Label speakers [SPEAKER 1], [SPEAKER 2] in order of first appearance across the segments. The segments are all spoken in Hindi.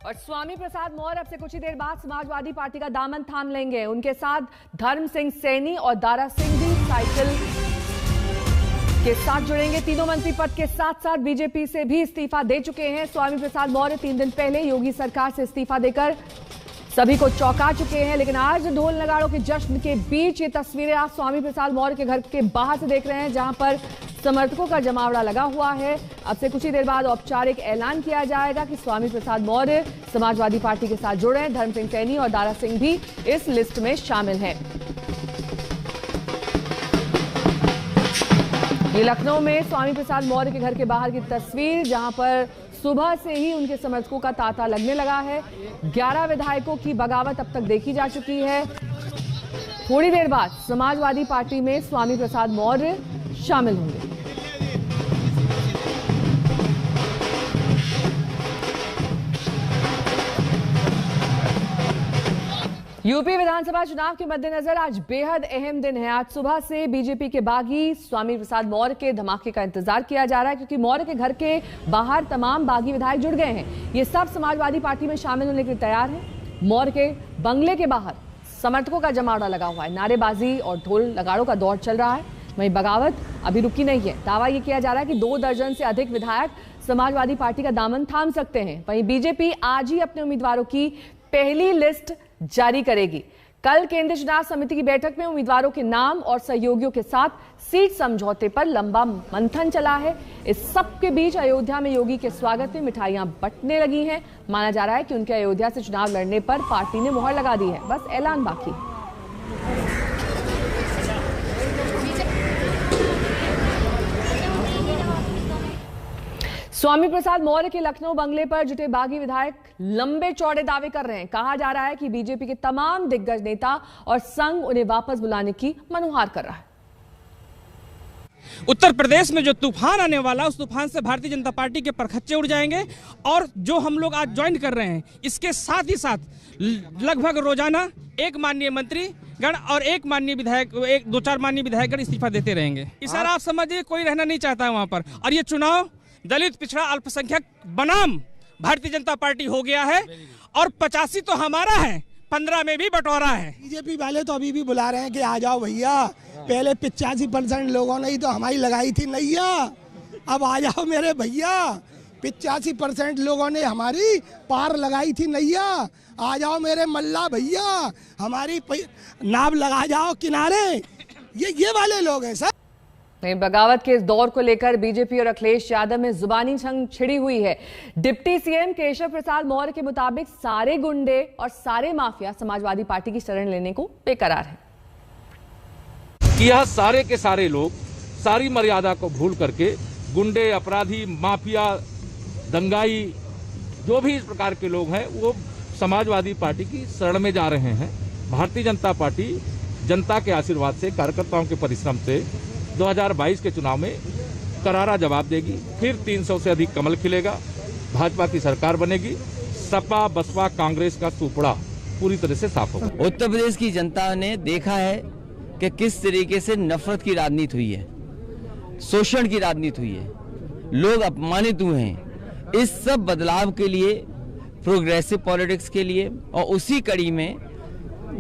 [SPEAKER 1] और स्वामी प्रसाद मौर्य अब से कुछ ही देर बाद समाजवादी पार्टी का दामन थाम लेंगे। उनके साथ धर्म सिंह सैनी और दारा सिंह भी साइकिल के साथ जुड़ेंगे। तीनों मंत्री पद के साथ साथ बीजेपी से भी इस्तीफा दे चुके हैं। स्वामी प्रसाद मौर्य 3 दिन पहले योगी सरकार से इस्तीफा देकर सभी को चौंका चुके हैं। लेकिन आज ढोल नगाड़ों के जश्न के बीच ये तस्वीरें आप स्वामी प्रसाद मौर्य के घर के बाहर से देख रहे हैं, जहां पर समर्थकों का जमावड़ा लगा हुआ है। अब से कुछ ही देर बाद औपचारिक ऐलान किया जाएगा कि स्वामी प्रसाद मौर्य समाजवादी पार्टी के साथ जुड़े हैं। धर्म सिंह सैनी और दारा सिंह भी इस लिस्ट में शामिल हैं। ये लखनऊ में स्वामी प्रसाद मौर्य के घर के बाहर की तस्वीर, जहां पर सुबह से ही उनके समर्थकों का तांता लगने लगा है। 11 विधायकों की बगावत अब तक देखी जा चुकी है। थोड़ी देर बाद समाजवादी पार्टी में स्वामी प्रसाद मौर्य शामिल होंगे। यूपी विधानसभा चुनाव के मद्देनजर आज बेहद अहम दिन है। आज सुबह से बीजेपी के बागी स्वामी प्रसाद मौर्य के धमाके का इंतजार किया जा रहा है, क्योंकि मौर्य के घर के बाहर तमाम बागी विधायक जुड़ गए हैं। ये सब समाजवादी पार्टी में शामिल होने के लिए तैयार हैं। मौर्य के बंगले के बाहर समर्थकों का जमावड़ा लगा हुआ है। नारेबाजी और ढोल नगाड़ों का दौर चल रहा है। वहीं बगावत अभी रुकी नहीं है। दावा यह किया जा रहा है कि 2 दर्जन से अधिक विधायक समाजवादी पार्टी का दामन थाम सकते हैं। वहीं बीजेपी आज ही अपने उम्मीदवारों की पहली लिस्ट जारी करेगी। कल केंद्रीय चुनाव समिति की बैठक में उम्मीदवारों के नाम और सहयोगियों के साथ सीट समझौते पर लंबा मंथन चला है। इस सब के बीच अयोध्या में योगी के स्वागत में मिठाइयां बंटने लगी हैं। माना जा रहा है कि उनके अयोध्या से चुनाव लड़ने पर पार्टी ने मुहर लगा दी है, बस ऐलान बाकी। स्वामी प्रसाद मौर्य के लखनऊ बंगले पर जुटे बागी विधायक लंबे चौड़े दावे कर रहे हैं। कहा जा रहा है कि बीजेपी के तमाम दिग्गज नेता और संघ उन्हें वापस बुलाने की मनुहार कर रहा है।
[SPEAKER 2] उत्तर प्रदेश में जो तूफान आने वाला, उस तूफान से भारतीय जनता पार्टी के परखच्चे उड़ जाएंगे। और जो हम लोग आज ज्वाइन कर रहे हैं, इसके साथ ही साथ लगभग रोजाना एक माननीय मंत्री गण और एक माननीय विधायक, 2-4 माननीय विधायकगण इस्तीफा देते रहेंगे। इस बार आप समझिए कोई रहना नहीं चाहता है वहां पर। और ये चुनाव दलित, पिछड़ा, अल्पसंख्यक बनाम भारतीय जनता पार्टी हो गया है। और 85 तो हमारा है, 15 में भी बंटवारा है।
[SPEAKER 3] बीजेपी वाले तो अभी भी बुला रहे हैं कि आ जाओ भैया। पहले 85% लोगों ने ही तो हमारी लगाई थी नैया, अब आ जाओ मेरे भैया। 85% लोगों ने हमारी पार लगाई थी नैया, आ जाओ मेरे मल्ला भैया, हमारी नाव लगा जाओ किनारे। ये वाले लोग हैं सर।
[SPEAKER 1] बगावत के इस दौर को लेकर बीजेपी और अखिलेश यादव में जुबानी जंग छिड़ी हुई है। डिप्टी सीएम केशव प्रसाद मौर्य के मुताबिक सारे गुंडे और सारे माफिया समाजवादी पार्टी की शरण लेने को बेकरार है।
[SPEAKER 4] यह सारे के सारे लोग सारी मर्यादा को भूल करके गुंडे, अपराधी, माफिया, दंगाई, जो भी इस प्रकार के लोग हैं, वो समाजवादी पार्टी की शरण में जा रहे हैं। भारतीय जनता पार्टी जनता के आशीर्वाद से, कार्यकर्ताओं के परिश्रम से 2022 के चुनाव में करारा जवाब देगी। फिर 300 से अधिक कमल खिलेगा, भाजपा की सरकार बनेगी, सपा, बसपा, कांग्रेस का सुपड़ा पूरी तरह से साफ होगा।
[SPEAKER 5] उत्तर प्रदेश की जनता ने देखा है कि किस तरीके से नफरत की राजनीति हुई है, शोषण की राजनीति हुई है, लोग अपमानित हुए हैं। इस सब बदलाव के लिए, प्रोग्रेसिव पॉलिटिक्स के लिए, और उसी कड़ी में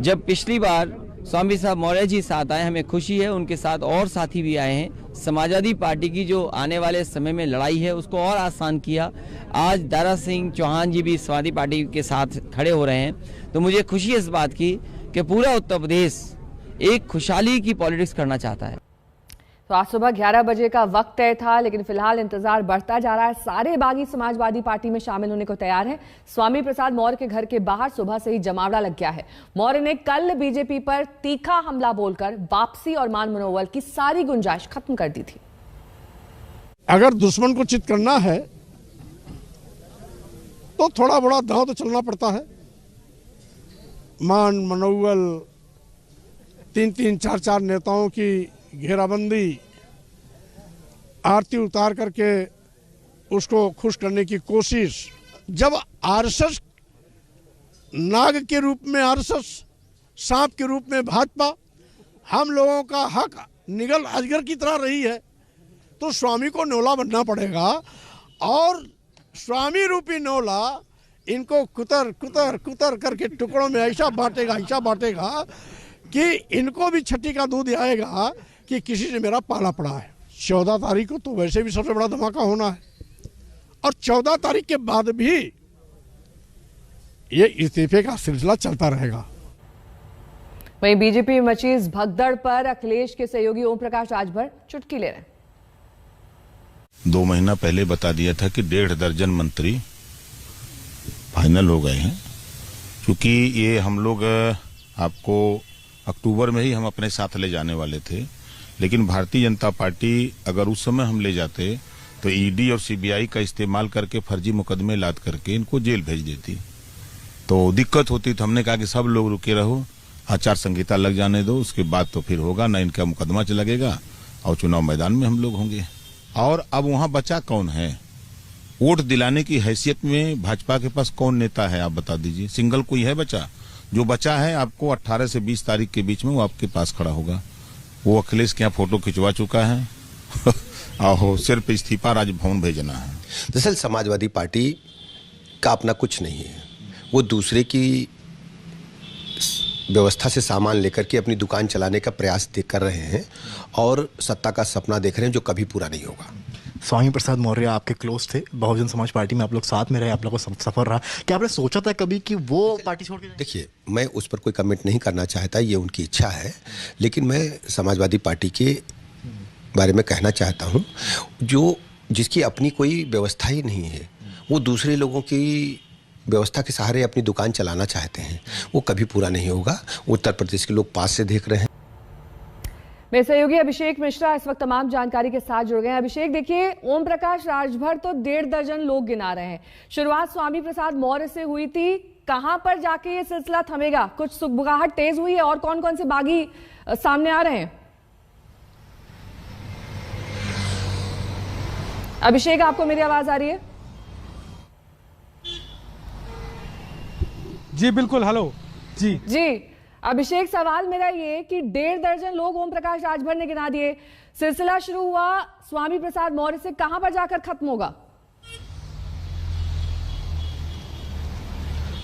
[SPEAKER 5] जब पिछली बार स्वामी साहब मौर्य जी साथ आए, हमें खुशी है। उनके साथ और साथी भी आए हैं। समाजवादी पार्टी की जो आने वाले समय में लड़ाई है, उसको और आसान किया। आज दारा सिंह चौहान जी भी समाजवादी पार्टी के साथ खड़े हो रहे हैं। तो मुझे खुशी है इस बात की कि पूरा उत्तर प्रदेश एक खुशहाली की पॉलिटिक्स करना चाहता है।
[SPEAKER 1] तो आज सुबह 11 बजे का वक्त तय था, लेकिन फिलहाल इंतजार बढ़ता जा रहा है। सारे बागी समाजवादी पार्टी में शामिल होने को तैयार हैं। स्वामी प्रसाद मौर्य के घर के बाहर सुबह से ही जमावड़ा लग गया है। मौर्य ने कल बीजेपी पर तीखा हमला बोलकर वापसी और मान मनोबल की सारी गुंजाइश खत्म कर दी थी।
[SPEAKER 6] अगर दुश्मन को चित करना है तो थोड़ा बड़ा दांव तो चलना पड़ता है। मान मनोबल, 3-3, 4-4 नेताओं की घेराबंदी, आरती उतार करके उसको खुश करने की कोशिश। जब आरएसएस नाग के रूप में आरएसएस, सांप के रूप में भाजपा हम लोगों का हक निगल अजगर की तरह रही है, तो स्वामी को नौला बनना पड़ेगा। और स्वामी रूपी नौला इनको कुतर कुतर कुतर करके टुकड़ों में ऐसा बांटेगा कि इनको भी छठी का दूध आएगा कि किसी से मेरा पाला पड़ा है। 14 तारीख को तो वैसे भी सबसे बड़ा धमाका होना है और 14 तारीख के बाद भी ये इस्तीफे का सिलसिला चलता रहेगा।
[SPEAKER 1] वहीं बीजेपी में मची इस भगदड़ पर अखिलेश के सहयोगी ओम प्रकाश राजभर चुटकी ले रहे हैं।
[SPEAKER 7] 2 महीना पहले बता दिया था कि 1.5 दर्जन मंत्री फाइनल हो गए हैं। क्योंकि ये हम लोग आपको अक्टूबर में ही हम अपने साथ ले जाने वाले थे, लेकिन भारतीय जनता पार्टी अगर उस समय हम ले जाते तो ईडी और सीबीआई का इस्तेमाल करके फर्जी मुकदमे लाद करके इनको जेल भेज देती, तो दिक्कत होती। तो हमने कहा कि सब लोग रुके रहो, आचार संहिता लग जाने दो, उसके बाद तो फिर होगा ना, इनका मुकदमा लगेगा और चुनाव मैदान में हम लोग होंगे। और अब वहां बचा कौन है? वोट दिलाने की हैसियत में भाजपा के पास कौन नेता है, आप बता दीजिए। सिंगल कोई है बचा? जो बचा है आपको 18 से 20 तारीख के बीच में वो आपके पास खड़ा होगा। वो अखिलेश के यहाँ फोटो खिंचवा चुका है आहो, सिर्फ इस्तीफा राजभवन भेजना है।
[SPEAKER 8] दरअसल समाजवादी पार्टी का अपना कुछ नहीं है, वो दूसरे की व्यवस्था से सामान लेकर के अपनी दुकान चलाने का प्रयास कर रहे हैं और सत्ता का सपना देख रहे हैं जो कभी पूरा नहीं होगा।
[SPEAKER 9] स्वामी प्रसाद मौर्य आपके क्लोज थे, बहुजन समाज पार्टी में आप लोग साथ में रहे, आप लोगों को सफर रहा, क्या आपने सोचा था कभी कि वो पार्टी छोड़ के?
[SPEAKER 8] देखिए, मैं उस पर कोई कमेंट नहीं करना चाहता, ये उनकी इच्छा है, लेकिन मैं समाजवादी पार्टी के बारे में कहना चाहता हूँ जो जिसकी अपनी कोई व्यवस्था ही नहीं है, वो दूसरे लोगों की व्यवस्था के सहारे अपनी दुकान चलाना चाहते हैं, वो कभी पूरा नहीं होगा। उत्तर प्रदेश के लोग पास से देख रहे हैं।
[SPEAKER 1] मेरे सहयोगी अभिषेक मिश्रा इस वक्त तमाम जानकारी के साथ जुड़ गए हैं। अभिषेक, देखिए, ओम प्रकाश राजभर तो 1.5 दर्जन लोग गिना रहे हैं। शुरुआत स्वामी प्रसाद मौर्य से हुई थी, कहां पर जाके ये सिलसिला थमेगा? कुछ सुगबुगाहट तेज हुई है और कौन कौन से बागी सामने आ रहे हैं? अभिषेक, आपको मेरी आवाज आ रही है?
[SPEAKER 10] जी बिल्कुल, हेलो जी।
[SPEAKER 1] अभिषेक, सवाल मेरा ये कि 1.5 दर्जन लोग ओम प्रकाश राजभर ने गिना दिए, सिलसिला शुरू हुआ स्वामी प्रसाद मौर्य से, कहां पर जाकर खत्म होगा?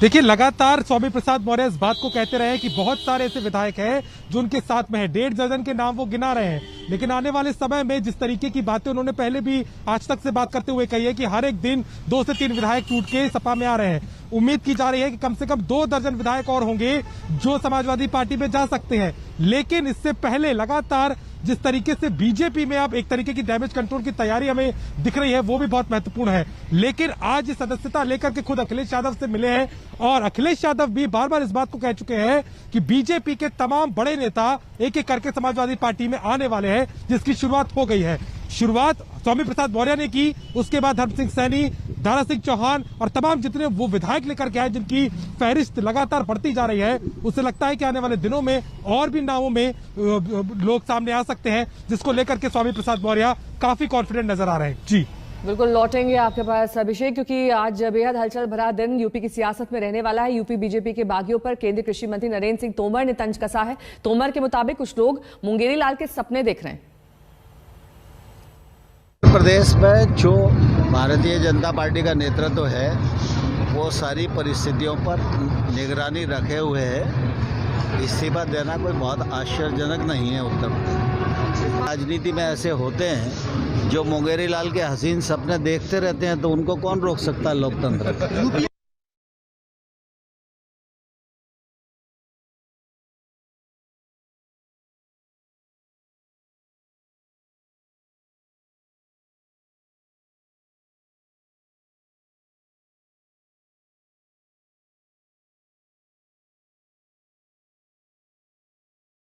[SPEAKER 10] देखिए, लगातार स्वामी प्रसाद मौर्य इस बात को कहते रहे कि बहुत सारे ऐसे विधायक हैं जो उनके साथ में है, 1.5 दर्जन के नाम वो गिना रहे हैं, लेकिन आने वाले समय में जिस तरीके की बातें उन्होंने पहले भी आज तक से बात करते हुए कही है कि हर एक दिन 2 से 3 विधायक टूट के सपा में आ रहे हैं। उम्मीद की जा रही है कि कम से कम 2 दर्जन विधायक और होंगे जो समाजवादी पार्टी में जा सकते हैं। लेकिन इससे पहले लगातार जिस तरीके से बीजेपी में अब एक तरीके की डैमेज कंट्रोल की तैयारी हमें दिख रही है, वो भी बहुत महत्वपूर्ण है। लेकिन आज सदस्यता लेकर के खुद अखिलेश यादव से मिले हैं और अखिलेश यादव भी बार बार इस बात को कह चुके हैं कि बीजेपी के तमाम बड़े नेता एक एक करके समाजवादी पार्टी में आने वाले हैं, जिसकी शुरुआत हो गई है। शुरुआत स्वामी प्रसाद मौर्य ने की, उसके बाद धर्म सिंह सैनी, दारा सिंह चौहान और तमाम जितने वो विधायक लेकर के आए जिनकी फहरिस्त लगातार बढ़ती जा रही है, उससे लगता है कि आने वाले दिनों में और भी नामों में लोग सामने आ सकते हैं, जिसको लेकर के स्वामी प्रसाद मौर्य काफी कॉन्फिडेंट नजर आ रहे हैं। जी
[SPEAKER 1] बिल्कुल लौटेंगे आपके पास अभिषेक, क्योंकि आज बेहद हलचल भरा दिन यूपी की सियासत में रहने वाला है। यूपी बीजेपी के बागियों पर केंद्रीय कृषि मंत्री नरेंद्र सिंह तोमर ने तंज कसा है। तोमर के मुताबिक कुछ लोग मुंगेरी लाल के सपने देख रहे हैं।
[SPEAKER 11] उत्तर प्रदेश में जो भारतीय जनता पार्टी का नेतृत्व है वो सारी परिस्थितियों पर निगरानी रखे हुए है। इस्तीफा देना कोई बहुत आश्चर्यजनक नहीं है। उत्तर प्रदेश राजनीति में ऐसे होते हैं जो मुंगेरी लाल के हसीन सपने देखते रहते हैं, तो उनको कौन रोक सकता है? लोकतंत्र।